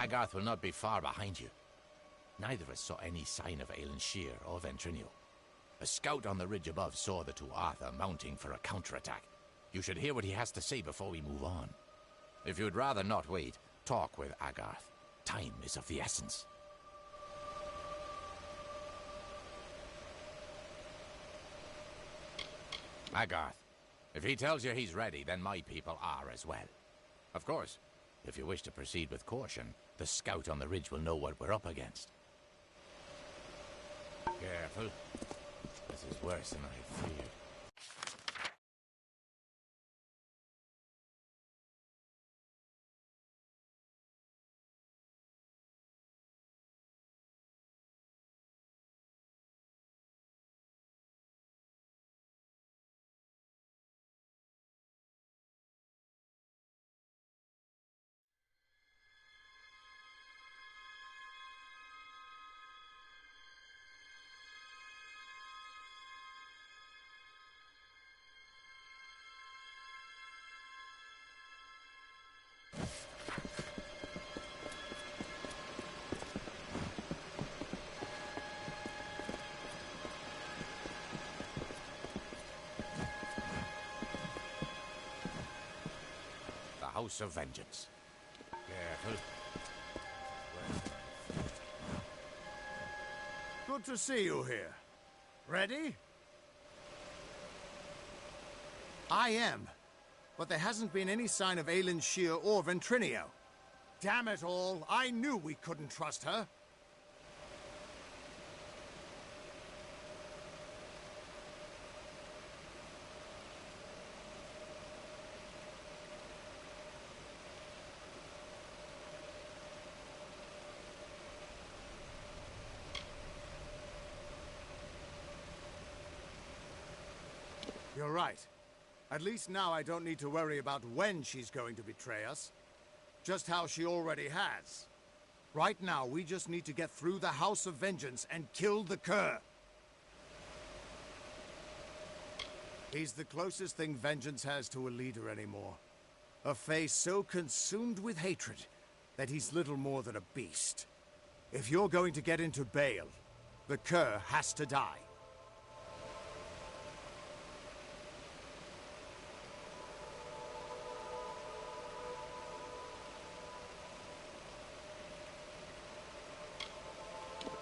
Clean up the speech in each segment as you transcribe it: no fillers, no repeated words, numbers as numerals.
Agarth will not be far behind you. Neither of us saw any sign of Aelin Shear or Ventrinio. A scout on the ridge above saw the two Arthur mounting for a counterattack. You should hear what he has to say before we move on. If you'd rather not wait, talk with Agarth. Time is of the essence. Agarth, if he tells you he's ready, then my people are as well. Of course, if you wish to proceed with caution, the scout on the ridge will know what we're up against. Careful. This is worse than I feared. House of Vengeance. Careful. Good to see you here. Ready? I am. But there hasn't been any sign of Aelin Shear or Ventrinio. Damn it all, I knew we couldn't trust her. You're right. At least now I don't need to worry about when she's going to betray us. Just how she already has. Right now, we just need to get through the House of Vengeance and kill the Cur. He's the closest thing Vengeance has to a leader anymore. A face so consumed with hatred that he's little more than a beast. If you're going to get into Bale, the Cur has to die.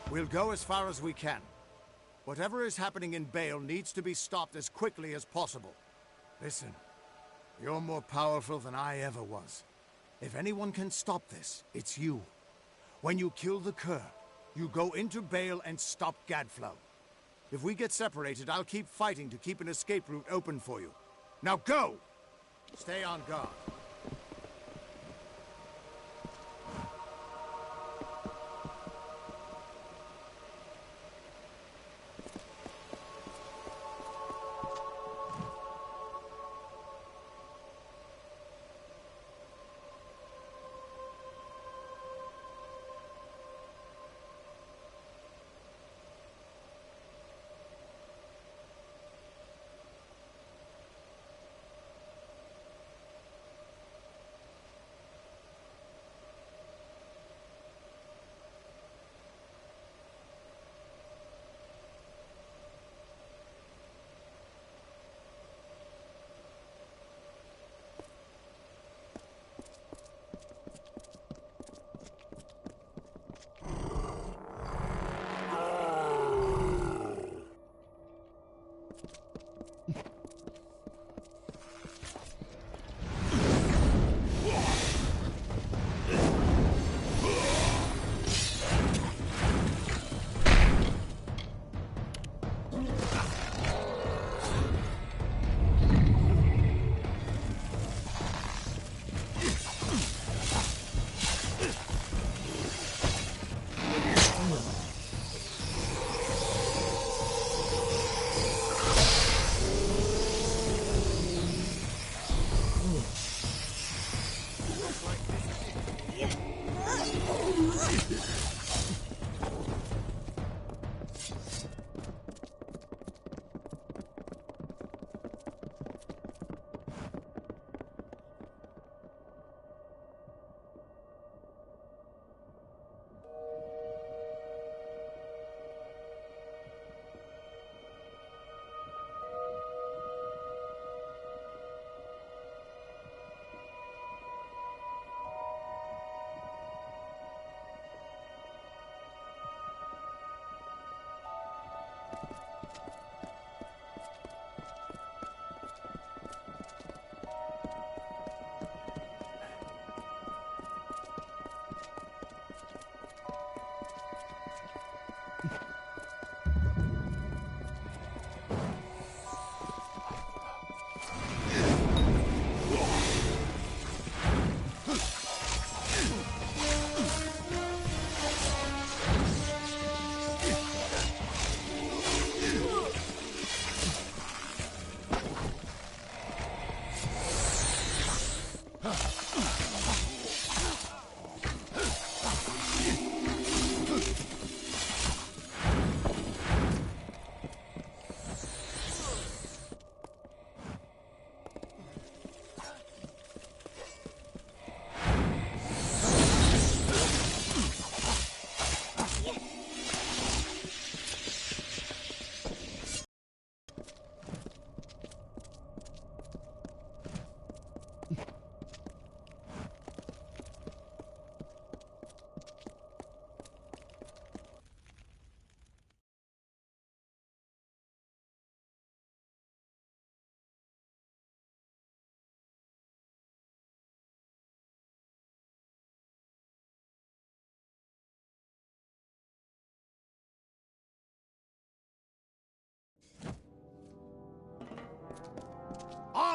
We'll go as far as we can. Whatever is happening in Bale needs to be stopped as quickly as possible. Listen, you're more powerful than I ever was. If anyone can stop this, it's you. When you kill the Cur, you go into Bale and stop Gadflow. If we get separated, I'll keep fighting to keep an escape route open for you. Now go! Stay on guard.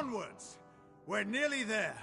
Onwards! We're nearly there.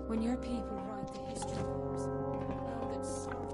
When your people write the history books, how good sorrows.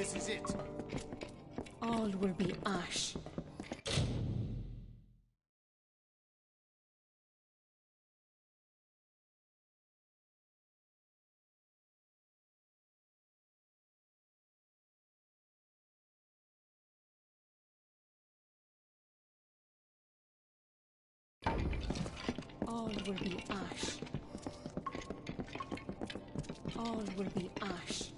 this is it. All will be ash. All will be ash. All will be ash.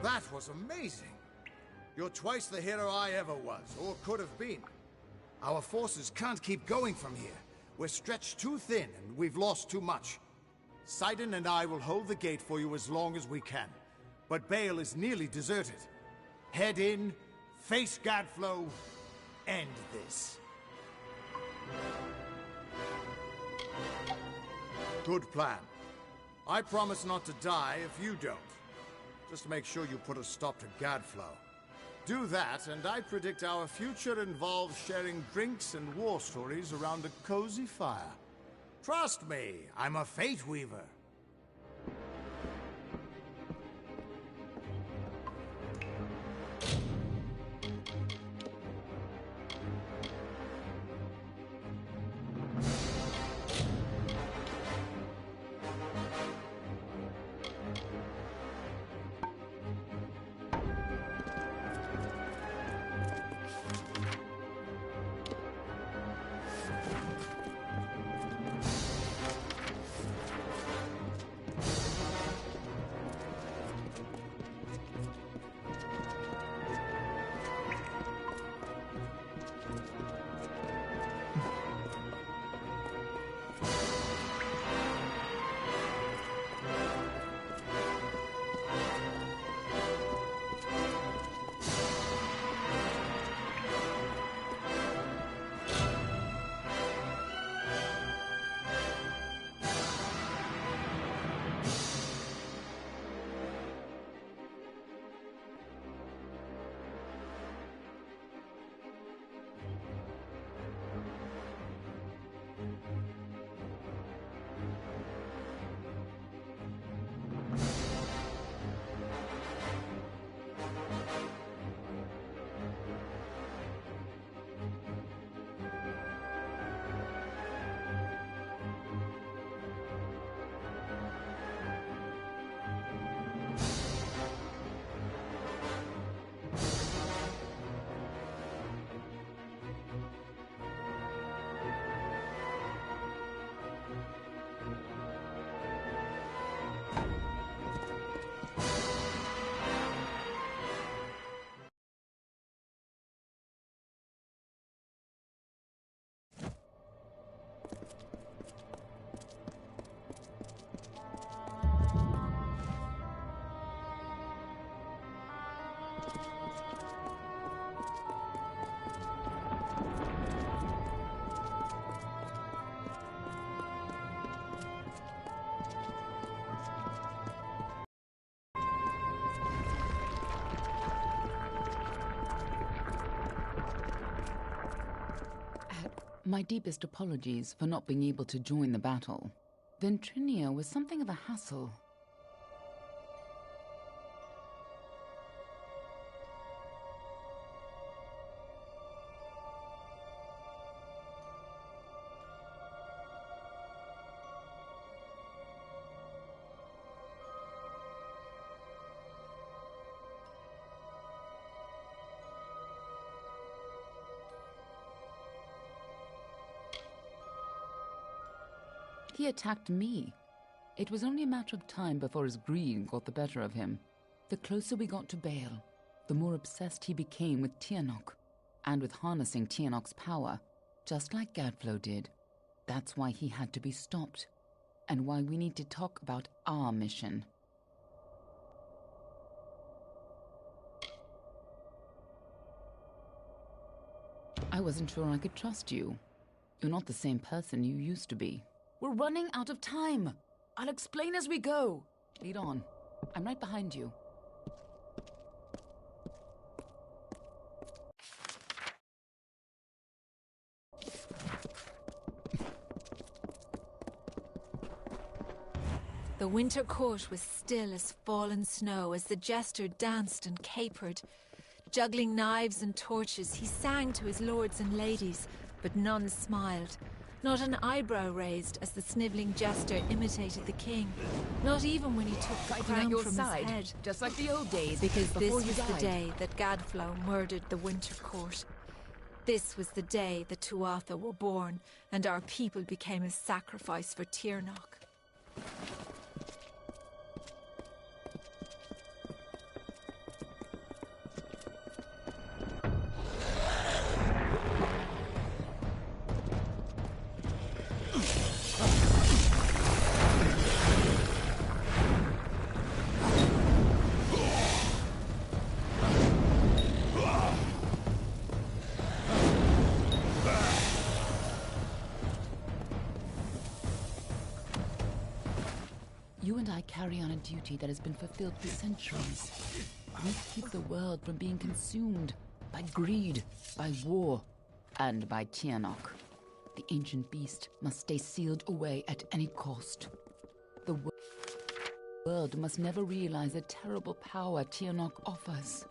That was amazing. You're twice the hero I ever was, or could have been. Our forces can't keep going from here. We're stretched too thin, and we've lost too much. Sidon and I will hold the gate for you as long as we can. But Bale is nearly deserted. Head in, face Gadflow, end this. Good plan. I promise not to die if you don't. Just make sure you put a stop to Gadflow. Do that, and I predict our future involves sharing drinks and war stories around a cozy fire. Trust me, I'm a Fate Weaver. My deepest apologies for not being able to join the battle. Ventrinia was something of a hassle. He attacked me. It was only a matter of time before his greed got the better of him. The closer we got to Bale, the more obsessed he became with Tiernok, and with harnessing Tiernok's power, just like Gadflow did. That's why he had to be stopped, and why we need to talk about our mission. I wasn't sure I could trust you. You're not the same person you used to be. We're running out of time. I'll explain as we go. Lead on. I'm right behind you. The winter court was still as fallen snow as the jester danced and capered. Juggling knives and torches, he sang to his lords and ladies, but none smiled. Not an eyebrow raised as the snivelling jester imitated the king. Not even when he took the crown from his head. Just like the old days, because this was the day that Gadflow murdered the winter court. This was the day the Tuatha were born, and our people became a sacrifice for Tiernok. carry on a duty that has been fulfilled for centuries. We keep the world from being consumed by greed, by war, and by Tianok. The ancient beast must stay sealed away at any cost. The world must never realize the terrible power Tianok offers.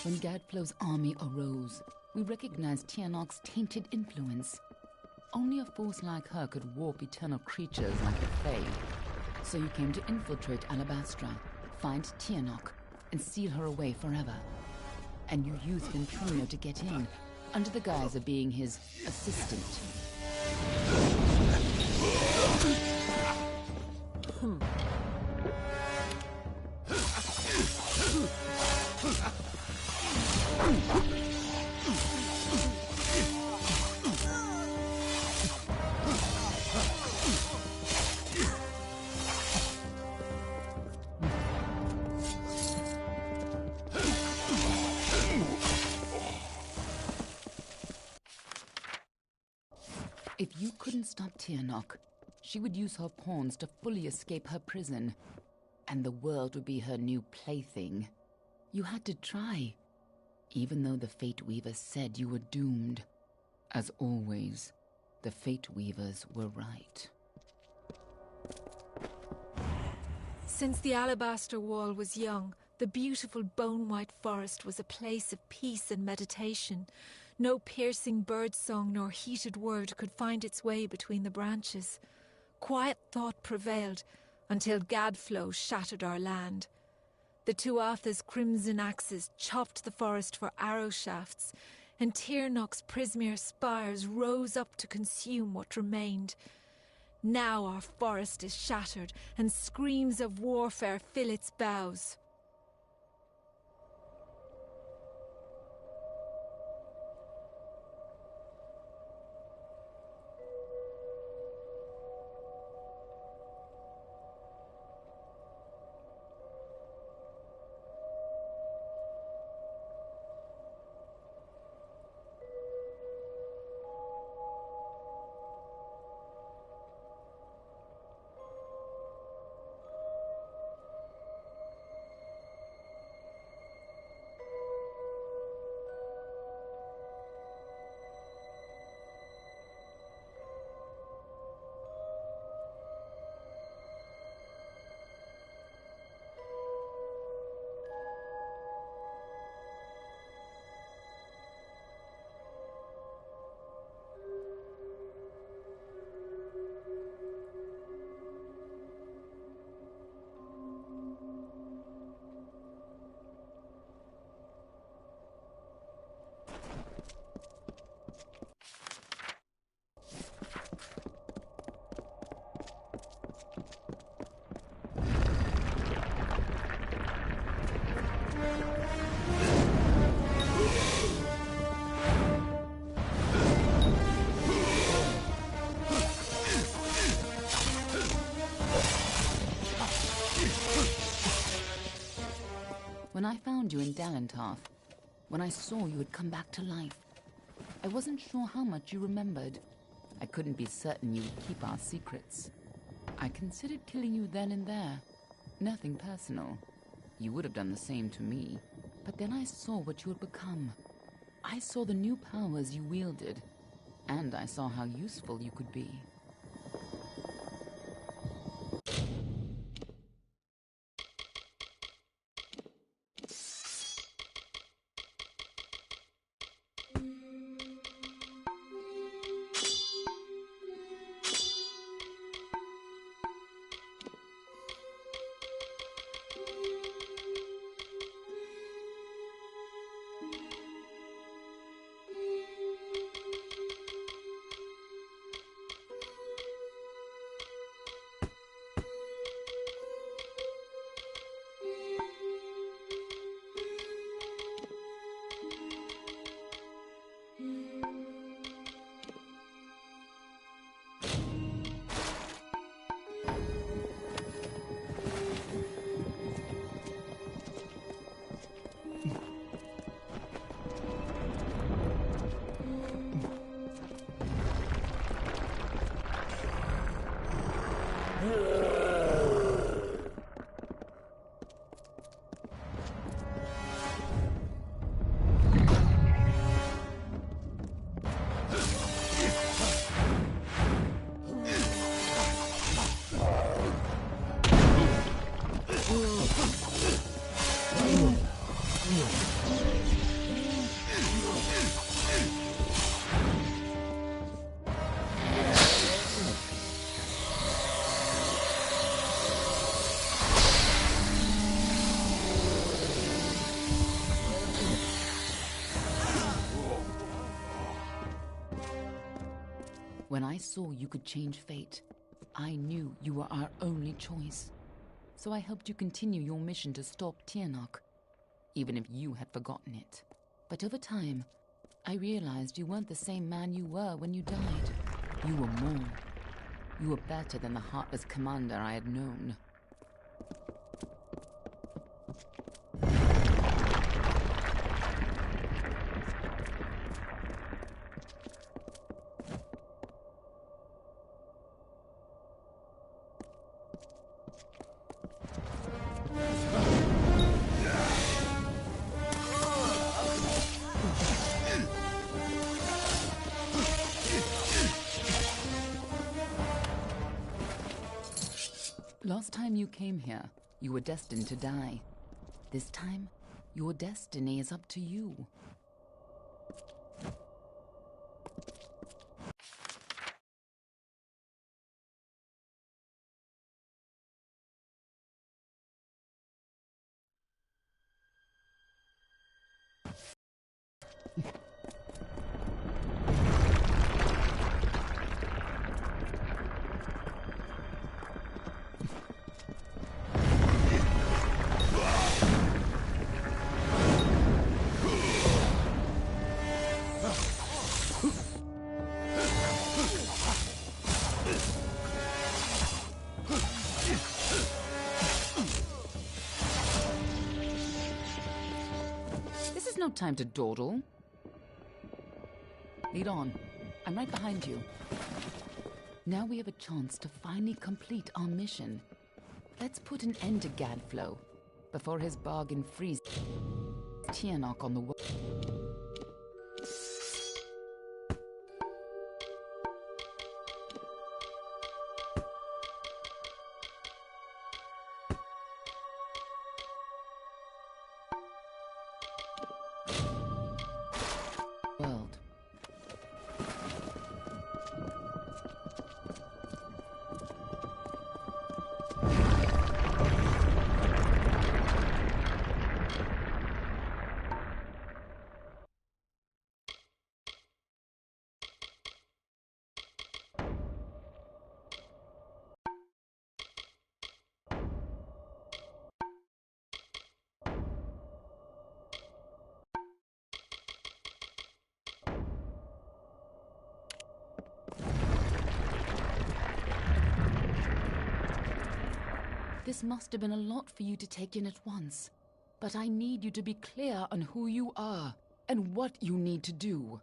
When Gadflow's army arose, we recognized Tianok's tainted influence. Only a force like her could warp eternal creatures like the Fae. So you came to infiltrate Alabastra, find Tianok, and seal her away forever. And you used Ventrino to get in, under the guise of being his assistant. If you couldn't stop Tianok, she would use her pawns to fully escape her prison, and the world would be her new plaything. You had to try, even though the Fate Weavers said you were doomed. As always, the Fate Weavers were right. Since the Alabaster Wall was young, the beautiful bone-white forest was a place of peace and meditation. No piercing birdsong nor heated word could find its way between the branches. Quiet thought prevailed until Gadflow shattered our land. The Tuatha's crimson axes chopped the forest for arrow shafts, and Tiernok's Prismere spires rose up to consume what remained. Now our forest is shattered, and screams of warfare fill its boughs. When I found you in Dalentarth, when I saw you had come back to life, I wasn't sure how much you remembered. I couldn't be certain you would keep our secrets. I considered killing you then and there. Nothing personal. You would have done the same to me. But then I saw what you had become. I saw the new powers you wielded, and I saw how useful you could be. When I saw you could change fate, I knew you were our only choice. So I helped you continue your mission to stop Tiernok, even if you had forgotten it. But over time, I realized you weren't the same man you were when you died. You were more. You were better than the heartless commander I had known. Last time you came here, you were destined to die. This time, your destiny is up to you. No time to dawdle. Lead on. I'm right behind you. Now we have a chance to finally complete our mission. Let's put an end to Gadflow before his bargain frees Tiernok on the world. This must have been a lot for you to take in at once. But I need you to be clear on who you are and what you need to do.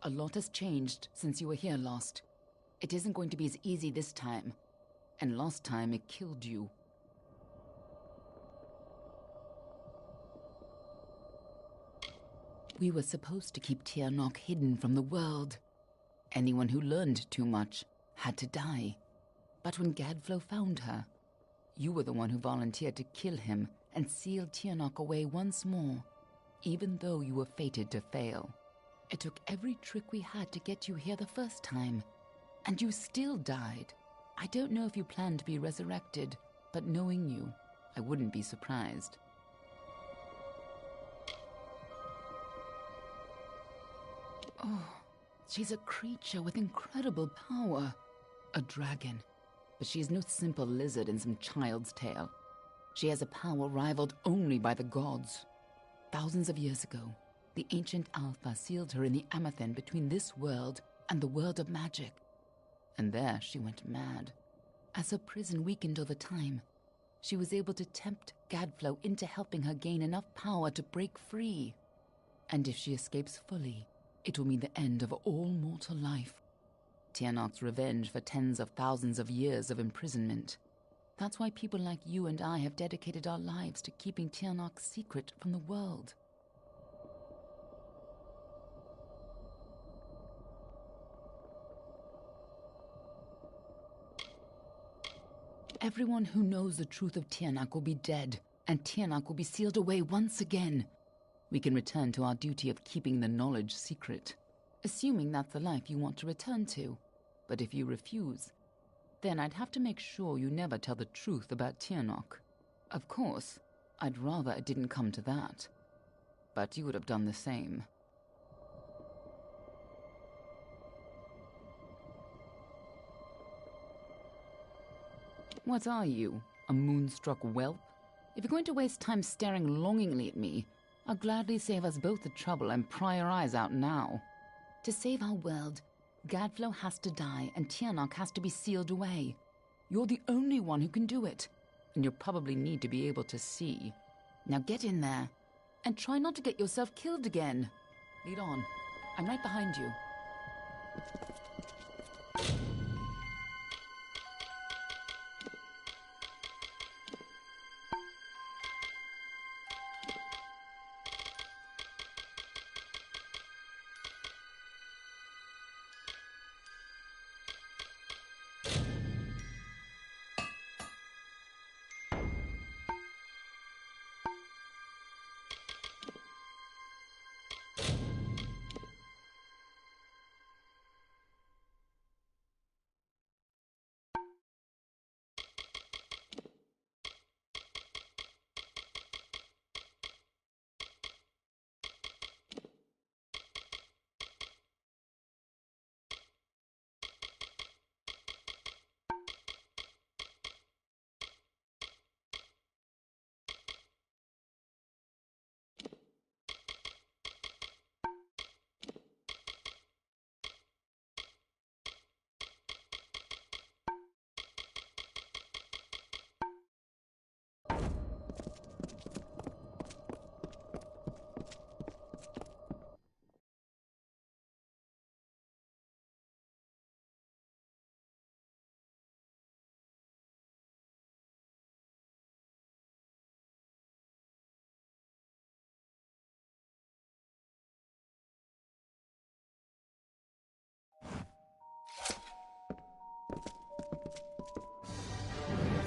A lot has changed since you were here last. It isn't going to be as easy this time. And last time it killed you. We were supposed to keep Tiernok hidden from the world. Anyone who learned too much had to die. But when Gadflow found her, you were the one who volunteered to kill him and seal Tiernok away once more, even though you were fated to fail. It took every trick we had to get you here the first time, and you still died. I don't know if you plan to be resurrected, but knowing you, I wouldn't be surprised. Oh, she's a creature with incredible power. A dragon. But she is no simple lizard in some child's tale. She has a power rivaled only by the gods. Thousands of years ago, the ancient Alpha sealed her in the Amethyst between this world and the world of magic. And there she went mad. As her prison weakened over time, she was able to tempt Gadflow into helping her gain enough power to break free. And if she escapes fully, it will mean the end of all mortal life. Tiernok's revenge for tens of thousands of years of imprisonment. That's why people like you and I have dedicated our lives to keeping Tiernok's secret from the world. Everyone who knows the truth of Tiernok will be dead, and Tiernok will be sealed away once again. We can return to our duty of keeping the knowledge secret, assuming that's the life you want to return to. But if you refuse, then I'd have to make sure you never tell the truth about Tiernok. Of course, I'd rather it didn't come to that. But you would have done the same. What are you, a moonstruck whelp? If you're going to waste time staring longingly at me, I'll gladly save us both the trouble and pry our eyes out now. To save our world, Gadflow has to die and Tiernok has to be sealed away. You're the only one who can do it, and you'll probably need to be able to see. Now get in there, and try not to get yourself killed again. Lead on. I'm right behind you.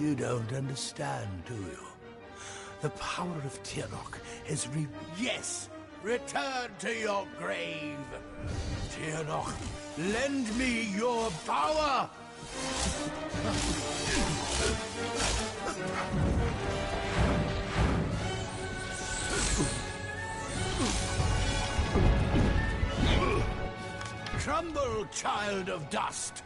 You don't understand, do you? The power of Tiernok has Yes! Return to your grave! Tiernok, lend me your power! Crumble, child of dust!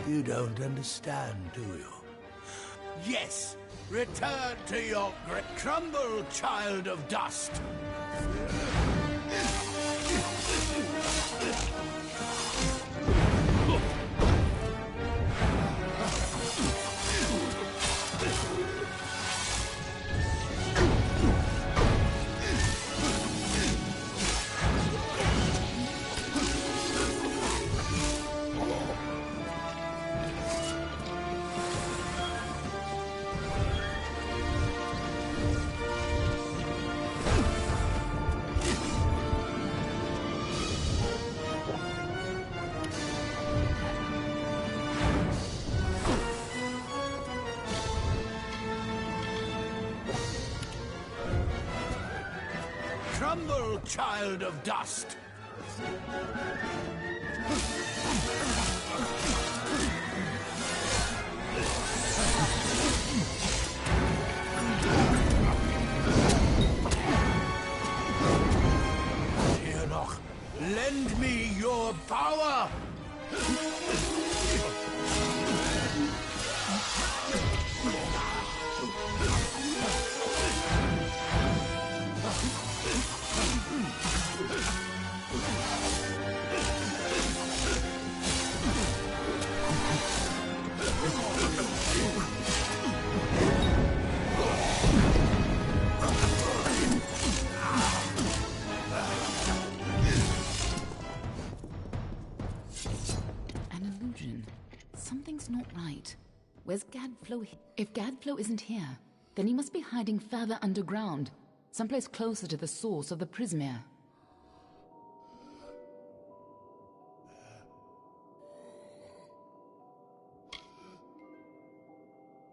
You don't understand, do you? Yes! Return to your crumble, child of dust! Crumble, child of dust! Tirnoch, lend me your power! An illusion. Something's not right. Where's Gadflow? If Gadflow isn't here, then he must be hiding further underground, someplace closer to the source of the Prismere.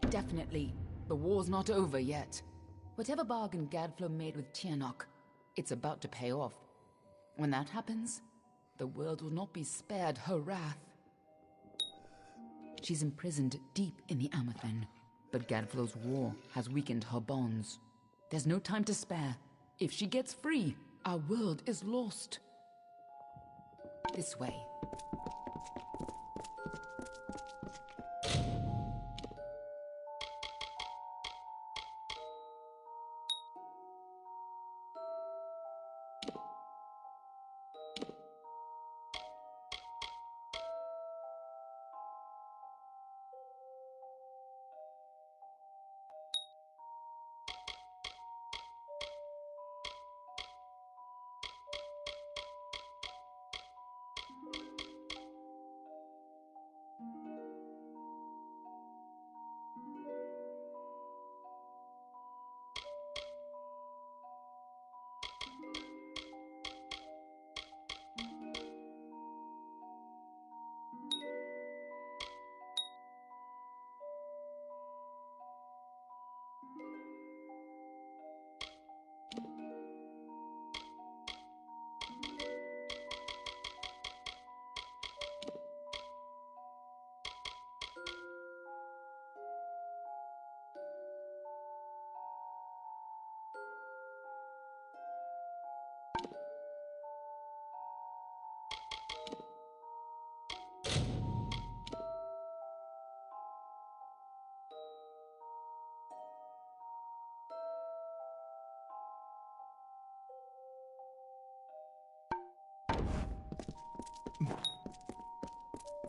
Definitely. The war's not over yet. Whatever bargain Gadflow made with Tirnoch, it's about to pay off. When that happens, the world will not be spared her wrath. She's imprisoned deep in the Amathon, but Gadflow's war has weakened her bonds. There's no time to spare. If she gets free, our world is lost. This way.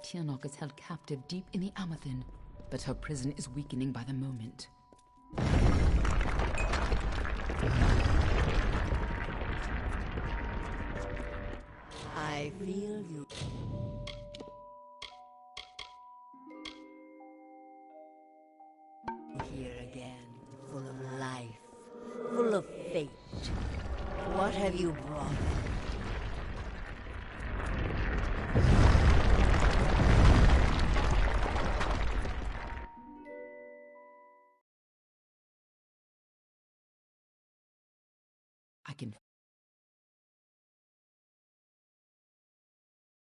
Tirnoch is held captive deep in the Amathon, but her prison is weakening by the moment. I feel you. Here again, full of life, full of fate. What have you brought? I can